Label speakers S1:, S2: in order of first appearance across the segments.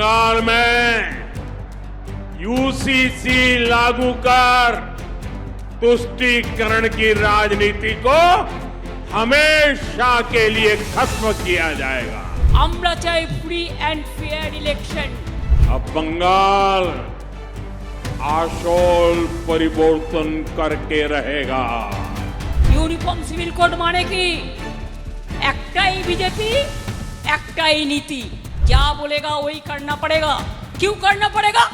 S1: बंगाल में यूसीसी लागू कर तुष्टीकरण की राजनीति को हमेशा के लिए खत्म किया जाएगा।
S2: আমরা চাই फ्री एंड फेयर इलेक्शन।
S1: अब बंगाल आशोल परिवर्तन करके रहेगा।
S2: यूनिफॉर्म सिविल कोड माने की एकटाई बीजेपी एकटाई नीति, क्या बोलेगा वही करना पड़ेगा। क्यों करना पड़ेगा?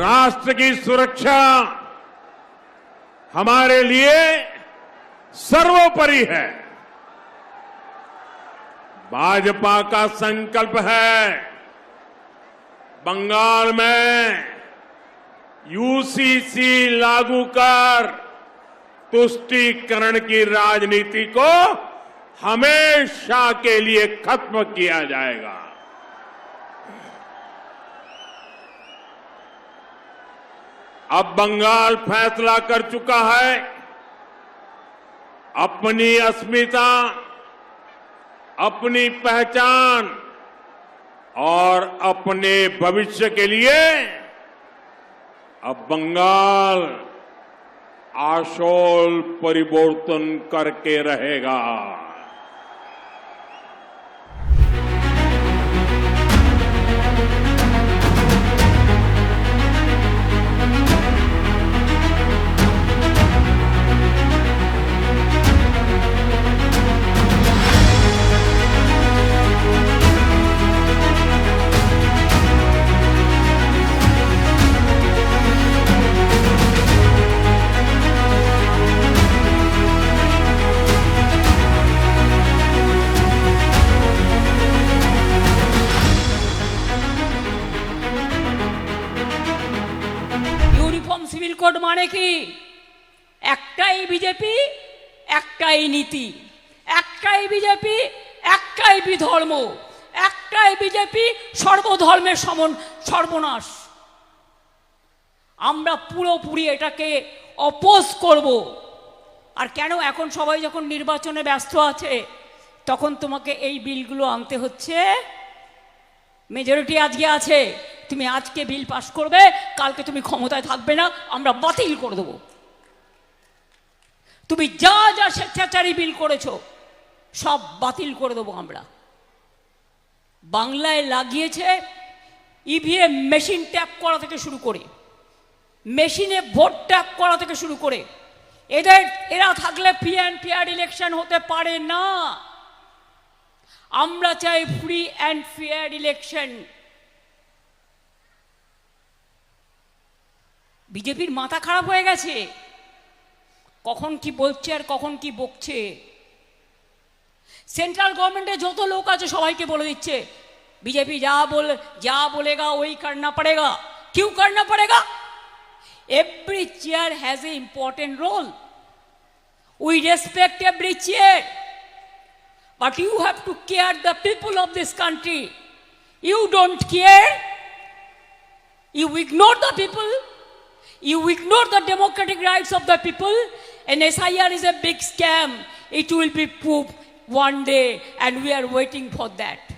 S1: राष्ट्र की सुरक्षा हमारे लिए सर्वोपरि है। भाजपा का संकल्प है बंगाल में यूसीसी लागू कर तुष्टीकरण की राजनीति को हमेशा के लिए खत्म किया जाएगा। अब बंगाल फैसला कर चुका है अपनी अस्मिता, अपनी पहचान और अपने भविष्य के लिए अब बंगाल आशोल परिवर्तन करके रहेगा।
S2: সিভিল কোড মানে কি একটাই বিজেপি একটাই নীতি, একটাই বিজেপি একটাই বিধর্ম, একটাই বিজেপি সর্বধর্মের সর্বনাশ। আমরা পুরোপুরি এটাকে অপোজ করব। আর কেন এখন সবাই যখন নির্বাচনে ব্যস্ত আছে তখন তোমাকে এই বিলগুলো আনতে হচ্ছে? মেজরিটি আজকে আছে, তুমি আজকে বিল পাস করবে, কালকে তুমি ক্ষমতায় থাকবে না, আমরা বাতিল করে দেব। তুমি যা যা স্বেচ্ছাচারী বিল করেছো সব বাতিল করে দেবো আমরা। বাংলায় লাগিয়েছে ইভিএম মেশিন ট্যাপ করা থেকে শুরু করে, মেশিনে ভোট ট্যাপ করা থেকে শুরু করে, এরা থাকলে ফ্রি অ্যান্ড ফেয়ার ইলেকশন হতে পারে না। আমরা চাই ফ্রি অ্যান্ড ফেয়ার ইলেকশন। বিজেপির মাথা খারাপ হয়ে গেছে, কখন কি বলছে আর কখন কি বকছে। সেন্ট্রাল গভর্নমেন্টে যত লোক আছে সবাইকে বলে দিচ্ছে बीजेपी जा बोलेगा वही करना पड़ेगा। क्यों करना पड़ेगा? Every chair has an important role. We respect every chair, but you have to care the people of this country. You don't care. You ignore the people. You ignore the democratic rights of the people. And SIR is a big scam. It will be proved one day, and we are waiting for that.